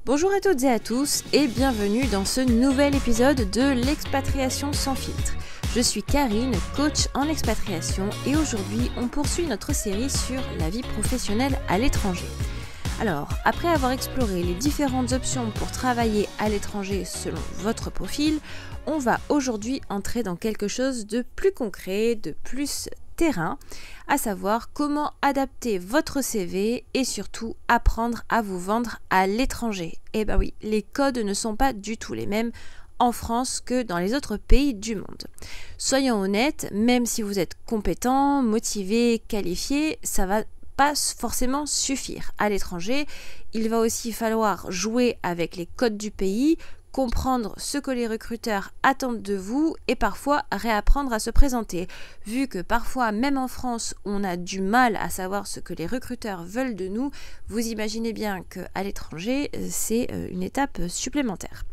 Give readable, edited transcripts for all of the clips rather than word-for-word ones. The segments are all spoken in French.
Bonjour à toutes et à tous et bienvenue dans ce nouvel épisode de l'expatriation sans filtre. Je suis Karine, coach en expatriation et aujourd'hui on poursuit notre série sur la vie professionnelle à l'étranger. Alors, après avoir exploré les différentes options pour travailler à l'étranger selon votre profil, on va aujourd'hui entrer dans quelque chose de plus concret, de plus terrain, à savoir comment adapter votre CV et surtout apprendre à vous vendre à l'étranger. Et bah oui, les codes ne sont pas du tout les mêmes en France que dans les autres pays du monde. Soyons honnêtes, même si vous êtes compétent, motivé, qualifié, ça va pas forcément suffire. À l'étranger, il va aussi falloir jouer avec les codes du pays, comprendre ce que les recruteurs attendent de vous et parfois réapprendre à se présenter. Vu que parfois, même en France, on a du mal à savoir ce que les recruteurs veulent de nous, vous imaginez bien qu'à l'étranger, c'est une étape supplémentaire.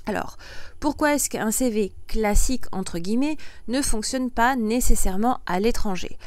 Alors, pourquoi est-ce qu'un CV classique, entre guillemets, ne fonctionne pas nécessairement à l'étranger ?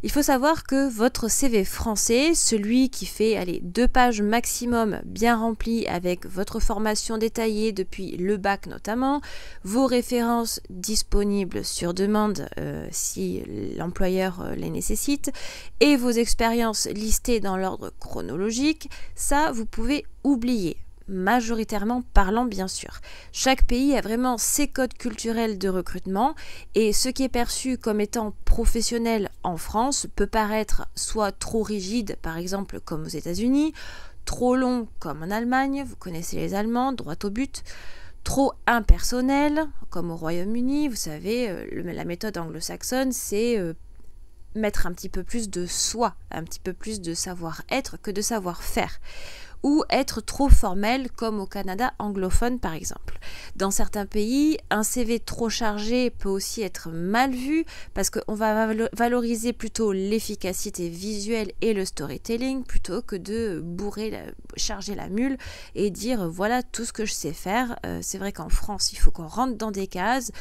Il faut savoir que votre CV français, celui qui fait 2 pages maximum bien rempli avec votre formation détaillée depuis le bac notamment, vos références disponibles sur demande si l'employeur les nécessite et vos expériences listées dans l'ordre chronologique, ça vous pouvez oublier. Majoritairement parlant bien sûr. Chaque pays a vraiment ses codes culturels de recrutement et ce qui est perçu comme étant professionnel en France peut paraître soit trop rigide, par exemple comme aux États-Unis, trop long comme en Allemagne, vous connaissez les Allemands, droit au but, trop impersonnel comme au Royaume-Uni, vous savez, la méthode anglo-saxonne c'est mettre un petit peu plus de soi, un petit peu plus de savoir-être que de savoir-faire. Ou être trop formel comme au Canada anglophone par exemple. Dans certains pays, un CV trop chargé peut aussi être mal vu parce qu'on va valoriser plutôt l'efficacité visuelle et le storytelling plutôt que de charger la mule et dire voilà tout ce que je sais faire. C'est vrai qu'en France, il faut qu'on rentre dans des cases,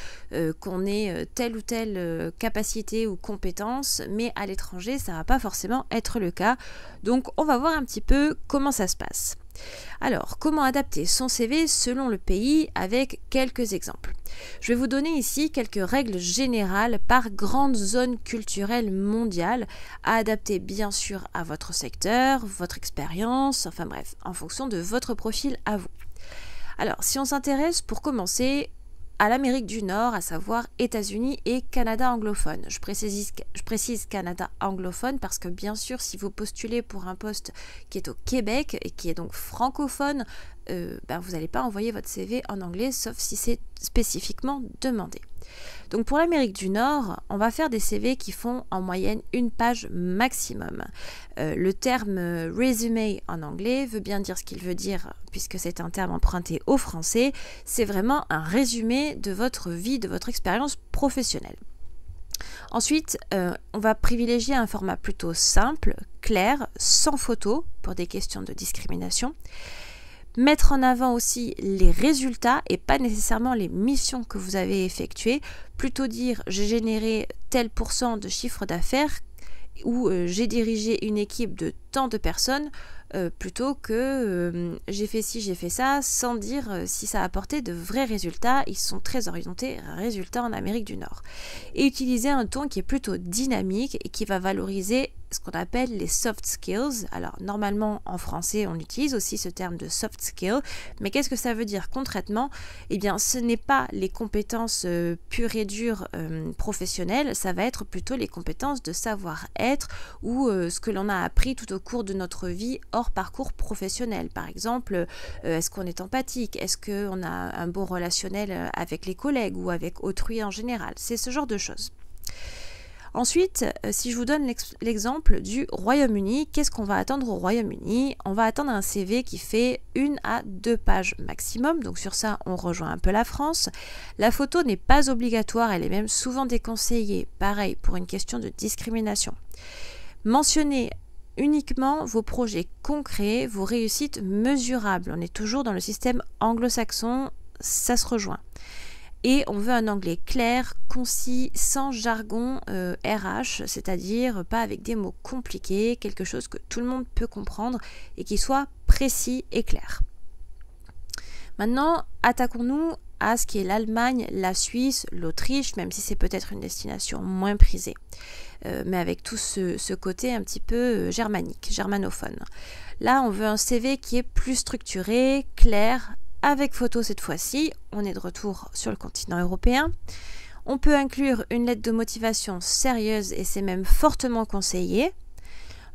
qu'on ait telle ou telle capacité ou compétence, mais à l'étranger, ça va pas forcément être le cas. Donc on va voir un petit peu comment ça se passe. Alors, comment adapter son CV selon le pays avec quelques exemples. Je vais vous donner ici quelques règles générales par grande zone culturelle mondiale à adapter bien sûr à votre secteur, votre expérience, enfin bref, en fonction de votre profil à vous. Alors, si on s'intéresse pour commencer à l'Amérique du Nord, à savoir États-Unis et Canada anglophone. Je précise Canada anglophone parce que bien sûr, si vous postulez pour un poste qui est au Québec et qui est donc francophone, vous n'allez pas envoyer votre CV en anglais, sauf si c'est spécifiquement demandé. Donc pour l'Amérique du Nord, on va faire des CV qui font en moyenne 1 page maximum. Le terme résumé en anglais veut bien dire ce qu'il veut dire puisque c'est un terme emprunté au français. C'est vraiment un résumé de votre vie, de votre expérience professionnelle. Ensuite, on va privilégier un format plutôt simple, clair, sans photo pour des questions de discrimination. Mettre en avant aussi les résultats et pas nécessairement les missions que vous avez effectuées, plutôt dire j'ai généré tel % de chiffre d'affaires ou j'ai dirigé une équipe de tant de personnes plutôt que j'ai fait ci, j'ai fait ça, sans dire si ça a apporté de vrais résultats. Ils sont très orientés résultats en Amérique du Nord. Et utiliser un ton qui est plutôt dynamique et qui va valoriser ce qu'on appelle les soft skills. Alors normalement en français on utilise aussi ce terme de soft skill, mais qu'est-ce que ça veut dire concrètement ? Eh bien ce n'est pas les compétences pures et dures professionnelles, ça va être plutôt les compétences de savoir-être ou ce que l'on a appris tout au cours de notre vie hors parcours professionnel. Par exemple, est-ce qu'on est empathique ? Est-ce qu'on a un bon relationnel avec les collègues ou avec autrui en général ? C'est ce genre de choses. Ensuite, si je vous donne l'exemple du Royaume-Uni, qu'est-ce qu'on va attendre au Royaume-Uni ? On va attendre un CV qui fait 1 à 2 pages maximum, donc sur ça on rejoint un peu la France. La photo n'est pas obligatoire, elle est même souvent déconseillée, pareil pour une question de discrimination. Mentionnez uniquement vos projets concrets, vos réussites mesurables. On est toujours dans le système anglo-saxon, ça se rejoint. Et on veut un anglais clair, concis, sans jargon RH, c'est-à-dire pas avec des mots compliqués, quelque chose que tout le monde peut comprendre et qui soit précis et clair. Maintenant, attaquons-nous à ce qui est l'Allemagne, la Suisse, l'Autriche, même si c'est peut-être une destination moins prisée, mais avec tout ce côté un petit peu germanique, germanophone. Là, on veut un CV qui est plus structuré, clair, avec photo cette fois-ci. On est de retour sur le continent européen. On peut inclure une lettre de motivation sérieuse et c'est même fortement conseillé.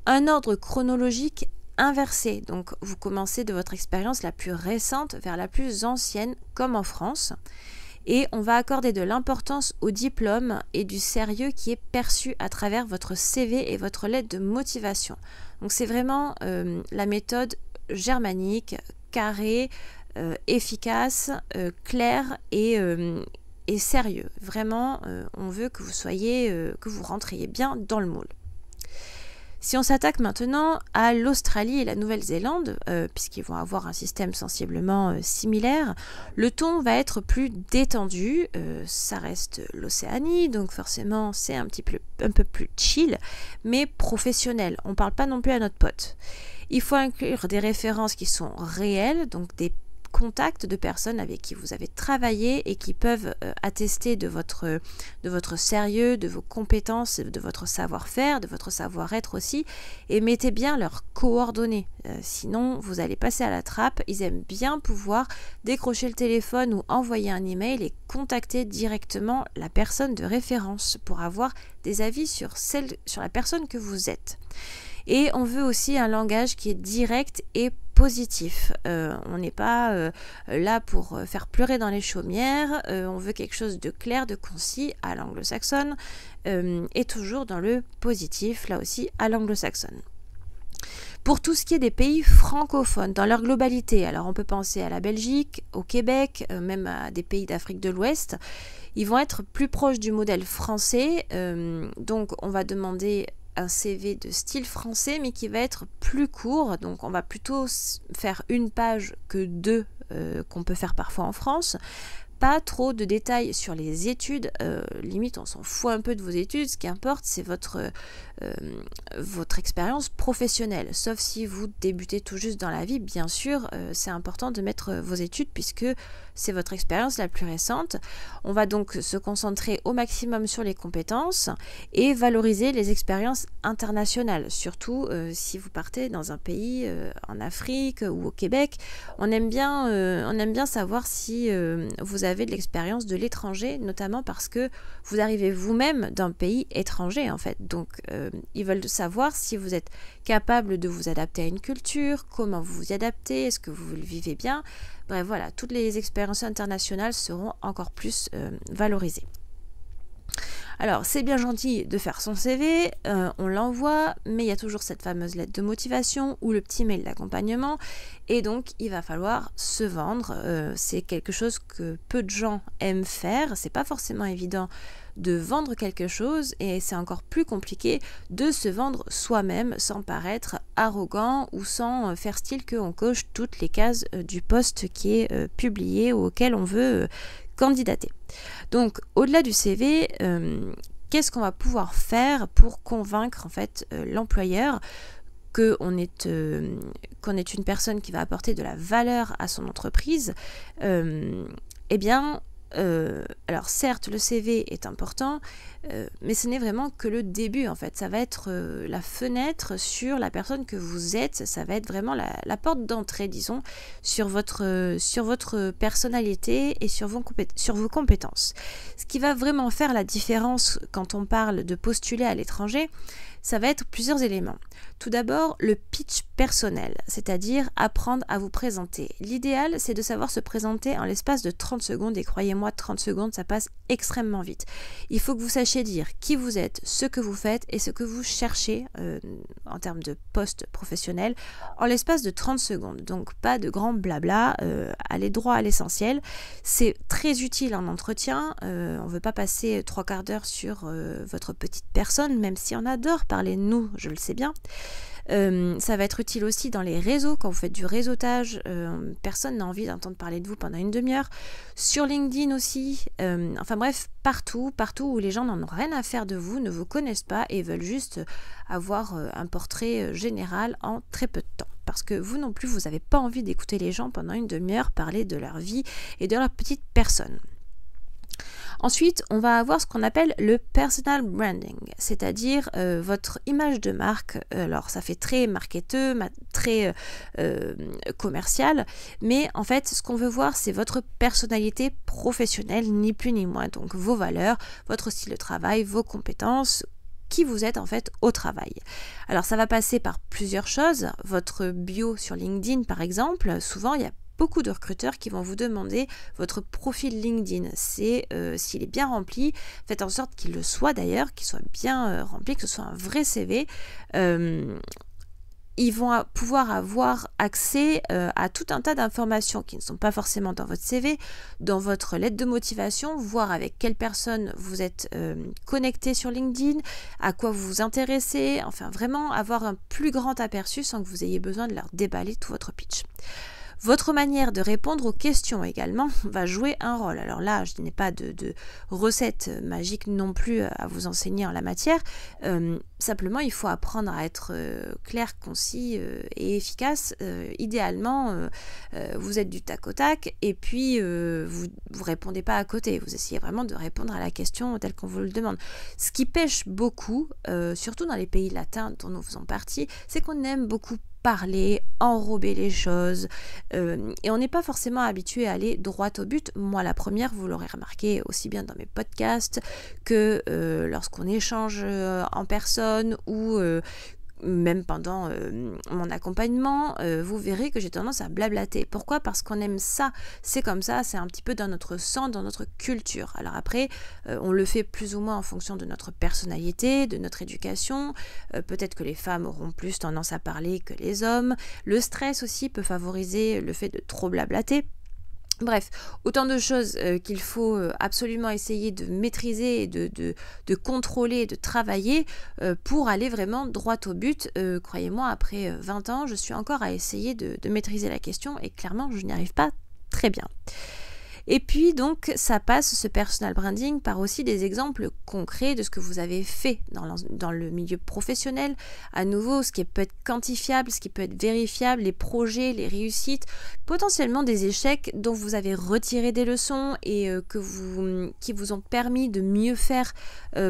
Un ordre chronologique inversé, donc vous commencez de votre expérience la plus récente vers la plus ancienne, comme en France. Et on va accorder de l'importance au diplôme et du sérieux qui est perçu à travers votre CV et votre lettre de motivation. Donc c'est vraiment la méthode germanique, carrée, efficace, claire et sérieux. Vraiment, on veut que vous rentriez bien dans le moule. Si on s'attaque maintenant à l'Australie et la Nouvelle-Zélande, puisqu'ils vont avoir un système sensiblement similaire, le ton va être plus détendu. Ça reste l'Océanie, donc forcément c'est un peu plus chill, mais professionnel. On ne parle pas non plus à notre pote. Il faut inclure des références qui sont réelles, donc des contacts de personnes avec qui vous avez travaillé et qui peuvent attester de votre sérieux, de vos compétences, de votre savoir-faire, de votre savoir-être aussi, et mettez bien leurs coordonnées. Sinon, vous allez passer à la trappe. Ils aiment bien pouvoir décrocher le téléphone ou envoyer un email et contacter directement la personne de référence pour avoir des avis sur la personne que vous êtes. Et on veut aussi un langage qui est direct et positif. On n'est pas là pour faire pleurer dans les chaumières. On veut quelque chose de clair, de concis à l'anglo-saxonne et toujours dans le positif, là aussi à l'anglo-saxonne. Pour tout ce qui est des pays francophones, dans leur globalité, alors on peut penser à la Belgique, au Québec, même à des pays d'Afrique de l'Ouest, ils vont être plus proches du modèle français, donc on va demander un CV de style français mais qui va être plus court, donc on va plutôt faire une page que deux qu'on peut faire parfois en France. Pas trop de détails sur les études, limite on s'en fout un peu de vos études, ce qui importe c'est votre expérience professionnelle, sauf si vous débutez tout juste dans la vie, bien sûr c'est important de mettre vos études puisque c'est votre expérience la plus récente. On va donc se concentrer au maximum sur les compétences et valoriser les expériences internationales, surtout si vous partez dans un pays en Afrique ou au Québec. On aime bien savoir si vous avez de l'expérience de l'étranger, notamment parce que vous arrivez vous-même d'un pays étranger en fait. Donc ils veulent savoir si vous êtes capable de vous adapter à une culture, comment vous vous y adaptez, est-ce que vous le vivez bien. Bref, voilà, toutes les expériences internationales seront encore plus valorisées. Alors, c'est bien gentil de faire son CV, on l'envoie, mais il y a toujours cette fameuse lettre de motivation ou le petit mail d'accompagnement, et donc il va falloir se vendre. C'est quelque chose que peu de gens aiment faire, c'est pas forcément évident de vendre quelque chose, et c'est encore plus compliqué de se vendre soi-même sans paraître arrogant ou sans faire style qu'on coche toutes les cases du poste qui est publié ou auquel on veut candidater. Donc au-delà du CV, qu'est-ce qu'on va pouvoir faire pour convaincre en fait l'employeur qu'on est une personne qui va apporter de la valeur à son entreprise? Eh bien, alors certes le CV est important, mais ce n'est vraiment que le début en fait. Ça va être la fenêtre sur la personne que vous êtes, ça va être vraiment la porte d'entrée, disons, sur votre personnalité et sur vos compétences. Ce qui va vraiment faire la différence quand on parle de postuler à l'étranger, ça va être plusieurs éléments. Tout d'abord, le pitch personnel, c'est-à-dire apprendre à vous présenter. L'idéal, c'est de savoir se présenter en l'espace de 30 secondes, et croyez-moi, 30 secondes, ça passe extrêmement vite. Il faut que vous sachiez dire qui vous êtes, ce que vous faites et ce que vous cherchez en termes de poste professionnel en l'espace de 30 secondes. Donc, pas de grand blabla, allez droit à l'essentiel. C'est très utile en entretien, on ne veut pas passer 3 quarts d'heure sur votre petite personne, même si on adore parler de nous, je le sais bien. Ça va être utile aussi dans les réseaux, quand vous faites du réseautage, personne n'a envie d'entendre parler de vous pendant une demi-heure. Sur LinkedIn aussi, enfin bref, partout où les gens n'en ont rien à faire de vous, ne vous connaissent pas et veulent juste avoir un portrait général en très peu de temps. Parce que vous non plus, vous n'avez pas envie d'écouter les gens pendant une demi-heure parler de leur vie et de leur petite personne. Ensuite, on va avoir ce qu'on appelle le personal branding, c'est-à-dire votre image de marque. Alors, ça fait très marketeux, très commercial, mais en fait, ce qu'on veut voir, c'est votre personnalité professionnelle, ni plus ni moins. Donc, vos valeurs, votre style de travail, vos compétences, qui vous êtes en fait au travail. Alors, ça va passer par plusieurs choses. Votre bio sur LinkedIn, par exemple, souvent, il y a beaucoup de recruteurs qui vont vous demander votre profil LinkedIn. C'est s'il est bien rempli, faites en sorte qu'il le soit d'ailleurs, qu'il soit bien rempli, que ce soit un vrai CV. Ils vont pouvoir avoir accès à tout un tas d'informations qui ne sont pas forcément dans votre CV, dans votre lettre de motivation, voir avec quelle personne vous êtes connecté sur LinkedIn, à quoi vous vous intéressez, enfin vraiment avoir un plus grand aperçu sans que vous ayez besoin de leur déballer tout votre pitch. Votre manière de répondre aux questions également va jouer un rôle. Alors là, je n'ai pas de recette magique non plus à vous enseigner en la matière. Simplement, il faut apprendre à être clair, concis et efficace. Idéalement, vous êtes du tac au tac et puis vous répondez pas à côté. Vous essayez vraiment de répondre à la question telle qu'on vous le demande. Ce qui pêche beaucoup, surtout dans les pays latins dont nous faisons partie, c'est qu'on aime beaucoup parler, enrober les choses et on n'est pas forcément habitué à aller droit au but. Moi la première, vous l'aurez remarqué aussi bien dans mes podcasts que lorsqu'on échange en personne ou même pendant mon accompagnement, vous verrez que j'ai tendance à blablater. Pourquoi ? Parce qu'on aime ça, c'est comme ça, c'est un petit peu dans notre sang, dans notre culture. Alors après, on le fait plus ou moins en fonction de notre personnalité, de notre éducation. Peut-être que les femmes auront plus tendance à parler que les hommes. Le stress aussi peut favoriser le fait de trop blablater. Bref, autant de choses qu'il faut absolument essayer de maîtriser et de contrôler, de travailler pour aller vraiment droit au but. Croyez-moi, après 20 ans, je suis encore à essayer de maîtriser la question et clairement, je n'y arrive pas très bien. Et puis donc ça passe, ce personal branding, par aussi des exemples concrets de ce que vous avez fait dans le milieu professionnel. À nouveau, ce qui peut être quantifiable, ce qui peut être vérifiable, les projets, les réussites, potentiellement des échecs dont vous avez retiré des leçons et qui vous ont permis de mieux faire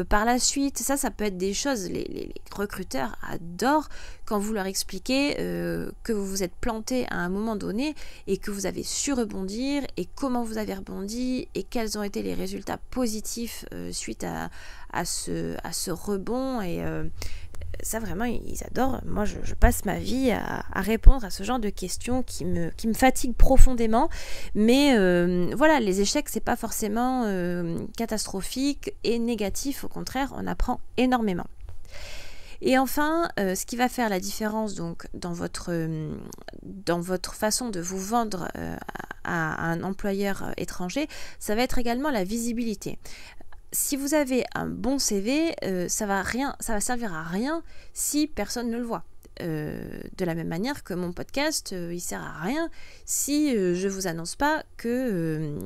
par la suite. Ça peut être des choses, les recruteurs adorent quand vous leur expliquez que vous vous êtes planté à un moment donné et que vous avez su rebondir et comment vous avez rebondi et quels ont été les résultats positifs suite à ce rebond et ça vraiment ils adorent. Moi je passe ma vie à répondre à ce genre de questions qui me fatiguent profondément, mais voilà, les échecs c'est pas forcément catastrophique et négatif, au contraire on apprend énormément. Et enfin, ce qui va faire la différence donc dans votre façon de vous vendre à un employeur étranger, ça va être également la visibilité. Si vous avez un bon CV, ça va servir à rien si personne ne le voit. De la même manière que mon podcast, il sert à rien si je vous annonce pas qu'il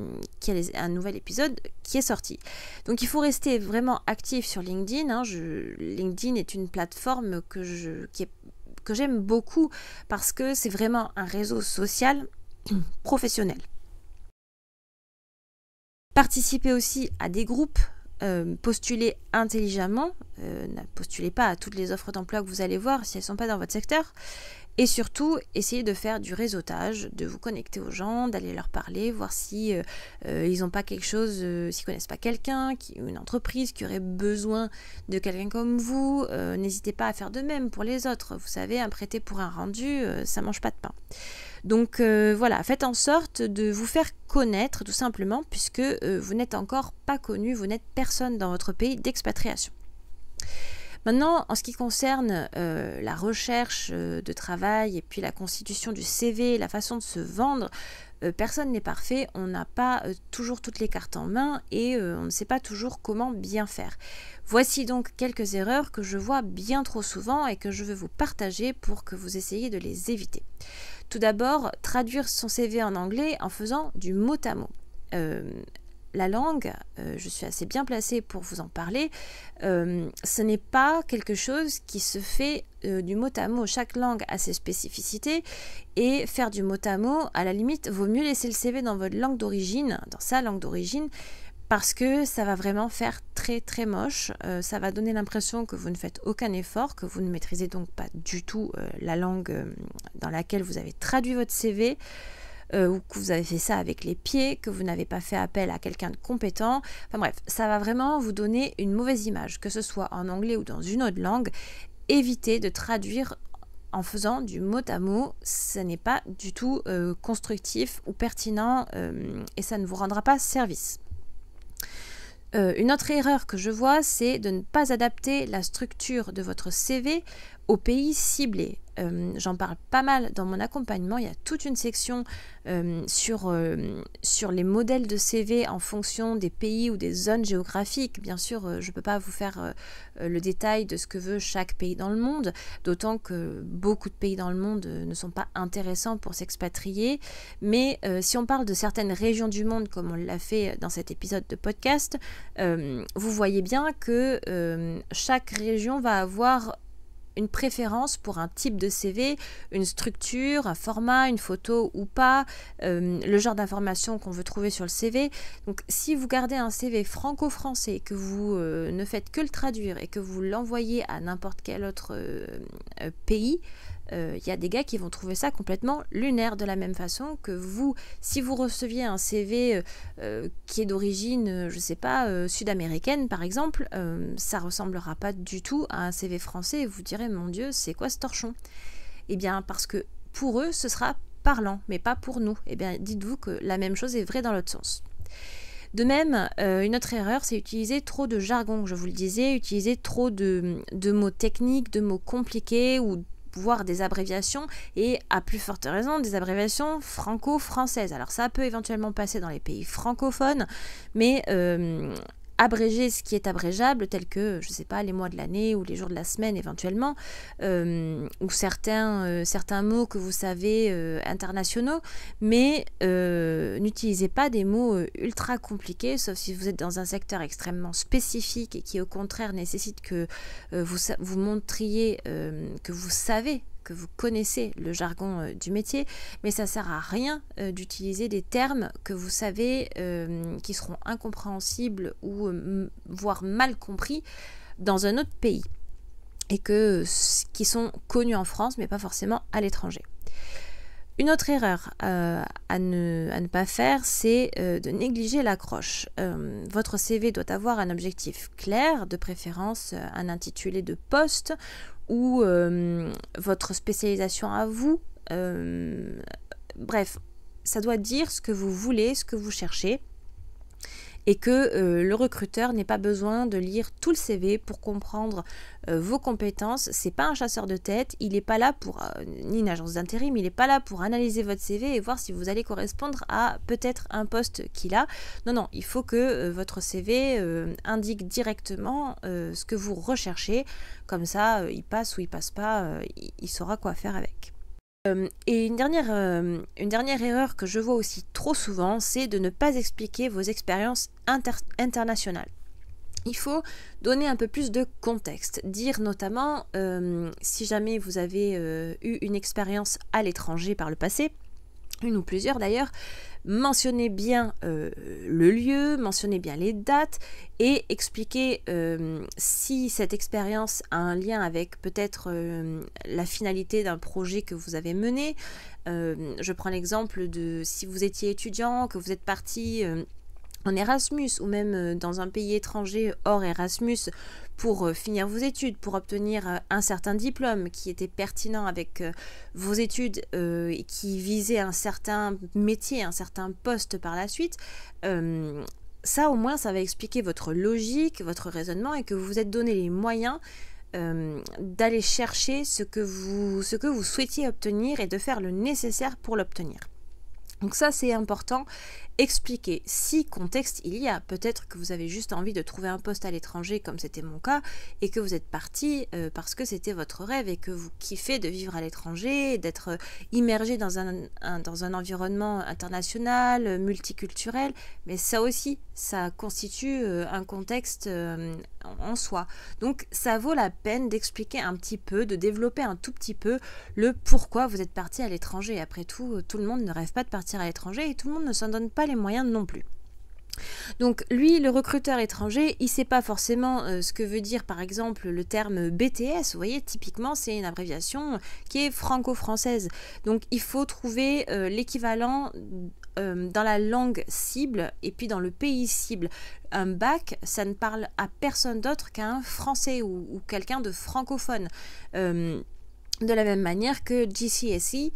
y a un nouvel épisode qui est sorti. Donc il faut rester vraiment actif sur LinkedIn. LinkedIn est une plateforme que j'aime beaucoup parce que c'est vraiment un réseau social professionnel. Participez aussi à des groupes. Postulez intelligemment, ne postulez pas à toutes les offres d'emploi que vous allez voir si elles ne sont pas dans votre secteur, et surtout essayez de faire du réseautage, de vous connecter aux gens, d'aller leur parler, voir si ils n'ont pas quelque chose, s'ils connaissent pas quelqu'un, une entreprise qui aurait besoin de quelqu'un comme vous. N'hésitez pas à faire de même pour les autres. Vous savez, un prêté pour un rendu, ça mange pas de pain. Donc voilà, faites en sorte de vous faire connaître tout simplement puisque vous n'êtes encore pas connu, vous n'êtes personne dans votre pays d'expatriation. Maintenant, en ce qui concerne la recherche de travail et puis la constitution du CV, la façon de se vendre, personne n'est parfait, on n'a pas toujours toutes les cartes en main et on ne sait pas toujours comment bien faire. Voici donc quelques erreurs que je vois bien trop souvent et que je veux vous partager pour que vous essayiez de les éviter. Tout d'abord, traduire son CV en anglais en faisant du mot à mot. La langue, je suis assez bien placée pour vous en parler, ce n'est pas quelque chose qui se fait du mot à mot. Chaque langue a ses spécificités et faire du mot à mot, à la limite, vaut mieux laisser le CV dans votre langue d'origine, dans sa langue d'origine, parce que ça va vraiment faire très très moche, ça va donner l'impression que vous ne faites aucun effort, que vous ne maîtrisez donc pas du tout la langue dans laquelle vous avez traduit votre CV, ou que vous avez fait ça avec les pieds, que vous n'avez pas fait appel à quelqu'un de compétent. Enfin bref, ça va vraiment vous donner une mauvaise image, que ce soit en anglais ou dans une autre langue. Évitez de traduire en faisant du mot à mot, ce n'est pas du tout constructif ou pertinent et ça ne vous rendra pas service. Une autre erreur que je vois, c'est de ne pas adapter la structure de votre CV au pays ciblé. J'en parle pas mal dans mon accompagnement, il y a toute une section sur les modèles de CV en fonction des pays ou des zones géographiques. Bien sûr, je ne peux pas vous faire le détail de ce que veut chaque pays dans le monde, d'autant que beaucoup de pays dans le monde ne sont pas intéressants pour s'expatrier. Mais si on parle de certaines régions du monde, comme on l'a fait dans cet épisode de podcast, vous voyez bien que chaque région va avoir une préférence pour un type de CV, une structure, un format, une photo ou pas, le genre d'information qu'on veut trouver sur le CV. Donc si vous gardez un CV franco-français, que vous ne faites que le traduire et que vous l'envoyez à n'importe quel autre pays, y a des gars qui vont trouver ça complètement lunaire, de la même façon que vous, si vous receviez un CV qui est d'origine, je sais pas, sud-américaine par exemple, ça ressemblera pas du tout à un CV français et vous direz mon Dieu, c'est quoi ce torchon? Eh bien parce que pour eux ce sera parlant, mais pas pour nous. Eh bien dites-vous que la même chose est vraie dans l'autre sens. De même, une autre erreur, c'est utiliser trop de jargon, je vous le disais, utiliser trop de mots techniques, de mots compliqués ou voire des abréviations, et à plus forte raison des abréviations franco-françaises. Alors ça peut éventuellement passer dans les pays francophones, mais abréger ce qui est abrégeable, tel que, je ne sais pas, les mois de l'année ou les jours de la semaine éventuellement, ou certains mots que vous savez internationaux, mais n'utilisez pas des mots ultra compliqués, sauf si vous êtes dans un secteur extrêmement spécifique et qui au contraire nécessite que vous montriez que vous savez, que vous connaissez le jargon du métier, mais ça ne sert à rien d'utiliser des termes que vous savez qui seront incompréhensibles ou voire mal compris dans un autre pays et qui sont connus en France mais pas forcément à l'étranger. Une autre erreur à ne pas faire, c'est de négliger l'accroche. Votre CV doit avoir un objectif clair, de préférence un intitulé de poste ou votre spécialisation à vous. Bref, ça doit dire ce que vous voulez, ce que vous cherchez, et que le recruteur n'ait pas besoin de lire tout le CV pour comprendre vos compétences. C'est pas un chasseur de tête, il n'est pas là pour, ni une agence d'intérim, il n'est pas là pour analyser votre CV et voir si vous allez correspondre à peut-être un poste qu'il a. Non, il faut que votre CV indique directement ce que vous recherchez, comme ça il passe ou il passe pas, il saura quoi faire avec. Et une dernière erreur que je vois aussi trop souvent, c'est de ne pas expliquer vos expériences internationales. Il faut donner un peu plus de contexte, dire notamment si jamais vous avez eu une expérience à l'étranger par le passé, une ou plusieurs d'ailleurs, mentionnez bien le lieu, mentionnez bien les dates et expliquez si cette expérience a un lien avec peut-être la finalité d'un projet que vous avez mené. Je prends l'exemple de si vous étiez étudiant, que vous êtes parti en Erasmus ou même dans un pays étranger hors Erasmus pour finir vos études, pour obtenir un certain diplôme qui était pertinent avec vos études et qui visait un certain métier, un certain poste par la suite, ça au moins ça va expliquer votre logique, votre raisonnement et que vous vous êtes donné les moyens d'aller chercher ce que vous souhaitiez obtenir et de faire le nécessaire pour l'obtenir. Donc ça, c'est important. Expliquer si contexte il y a. Peut-être que vous avez juste envie de trouver un poste à l'étranger, comme c'était mon cas, et que vous êtes parti parce que c'était votre rêve et que vous kiffez de vivre à l'étranger, d'être immergé dans un environnement international, multiculturel. Mais ça aussi, ça constitue un contexte en soi. Donc ça vaut la peine d'expliquer un petit peu, de développer un tout petit peu le pourquoi vous êtes parti à l'étranger. Après tout, tout le monde ne rêve pas de partir à l'étranger et tout le monde ne s'en donne pas les moyens non plus. Donc lui, le recruteur étranger, il ne sait pas forcément ce que veut dire par exemple le terme BTS. Vous voyez, typiquement, c'est une abréviation qui est franco-française. Donc il faut trouver l'équivalent dans la langue cible et puis dans le pays cible. Un bac, ça ne parle à personne d'autre qu'à un français ou quelqu'un de francophone. De la même manière que GCSE,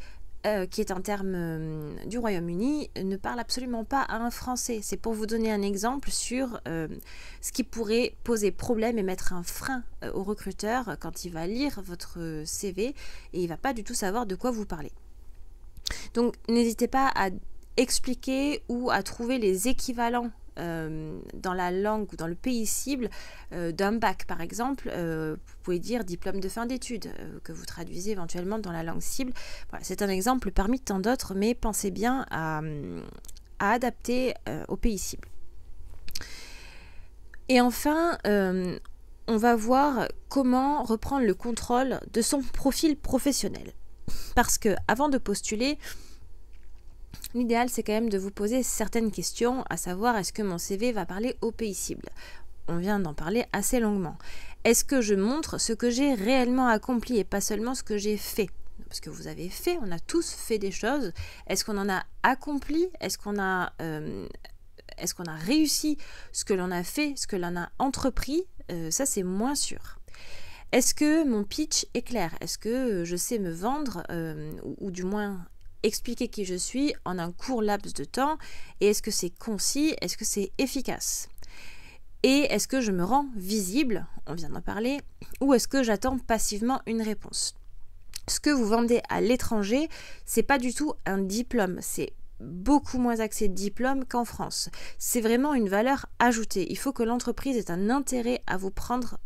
qui est un terme du Royaume-Uni, ne parle absolument pas à un Français. C'est pour vous donner un exemple sur ce qui pourrait poser problème et mettre un frein au recruteur quand il va lire votre CV et il ne va pas du tout savoir de quoi vous parlez. Donc n'hésitez pas à expliquer ou à trouver les équivalents dans la langue ou dans le pays cible d'un bac par exemple. Vous pouvez dire diplôme de fin d'études que vous traduisez éventuellement dans la langue cible. Voilà, c'est un exemple parmi tant d'autres, mais pensez bien à adapter au pays cible. Et enfin, on va voir comment reprendre le contrôle de son profil professionnel. Parce que avant de postuler, l'idéal, c'est quand même de vous poser certaines questions, à savoir, est-ce que mon CV va parler au pays cible ? On vient d'en parler assez longuement. Est-ce que je montre ce que j'ai réellement accompli et pas seulement ce que j'ai fait ? Parce que vous avez fait, on a tous fait des choses. Est-ce qu'on en a accompli ? Est-ce qu'on a réussi ce que l'on a fait, ce que l'on a entrepris ? Ça, c'est moins sûr. Est-ce que mon pitch est clair ? Est-ce que je sais me vendre ou du moins expliquer qui je suis en un court laps de temps, et est-ce que c'est concis, est-ce que c'est efficace, et est-ce que je me rends visible, on vient d'en parler, ou est-ce que j'attends passivement une réponse. Ce que vous vendez à l'étranger, c'est pas du tout un diplôme, c'est beaucoup moins axé diplôme qu'en France. C'est vraiment une valeur ajoutée. Il faut que l'entreprise ait un intérêt à vous prendre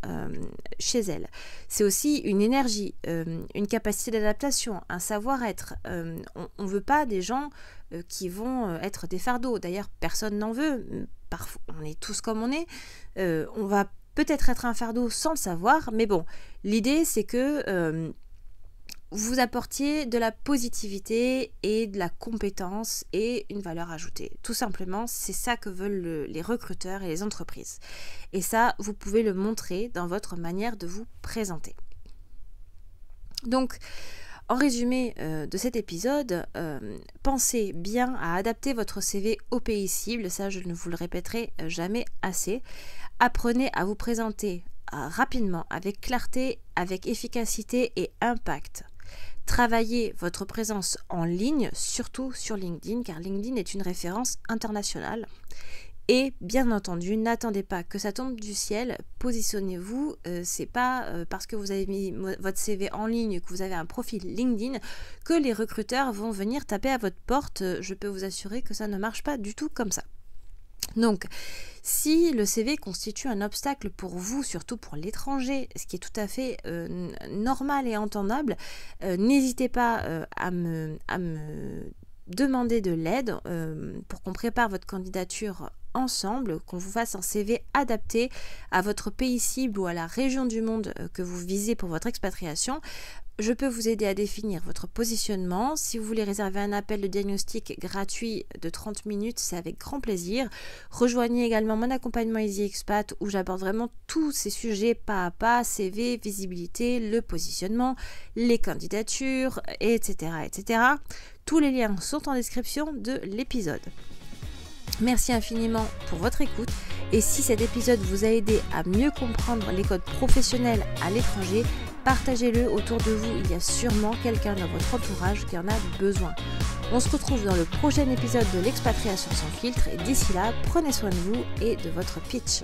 chez elle. C'est aussi une énergie, une capacité d'adaptation, un savoir-être. On ne veut pas des gens qui vont être des fardeaux. D'ailleurs, personne n'en veut. Parfois, on est tous comme on est. On va peut-être être un fardeau sans le savoir, mais bon, l'idée c'est que vous apportiez de la positivité et de la compétence et une valeur ajoutée. Tout simplement, c'est ça que veulent les recruteurs et les entreprises. Et ça, vous pouvez le montrer dans votre manière de vous présenter. Donc, en résumé de cet épisode, pensez bien à adapter votre CV au pays cible, ça je ne vous le répéterai jamais assez. Apprenez à vous présenter rapidement, avec clarté, avec efficacité et impact. Travaillez votre présence en ligne, surtout sur LinkedIn, car LinkedIn est une référence internationale. Et bien entendu, n'attendez pas que ça tombe du ciel, positionnez-vous. C'est pas parce que vous avez mis votre CV en ligne, que vous avez un profil LinkedIn, que les recruteurs vont venir taper à votre porte. Je peux vous assurer que ça ne marche pas du tout comme ça. Donc, si le CV constitue un obstacle pour vous, surtout pour l'étranger, ce qui est tout à fait normal et entendable, n'hésitez pas à me demander de l'aide pour qu'on prépare votre candidature ensemble, qu'on vous fasse un CV adapté à votre pays cible ou à la région du monde que vous visez pour votre expatriation. Je peux vous aider à définir votre positionnement. Si vous voulez réserver un appel de diagnostic gratuit de 30 minutes, c'est avec grand plaisir. Rejoignez également mon accompagnement Easy Expat où j'aborde vraiment tous ces sujets pas à pas, CV, visibilité, le positionnement, les candidatures, etc., etc. Tous les liens sont en description de l'épisode. Merci infiniment pour votre écoute et si cet épisode vous a aidé à mieux comprendre les codes professionnels à l'étranger, partagez-le autour de vous, il y a sûrement quelqu'un dans votre entourage qui en a besoin. On se retrouve dans le prochain épisode de l'expatriation sans filtre et d'ici là, prenez soin de vous et de votre pitch.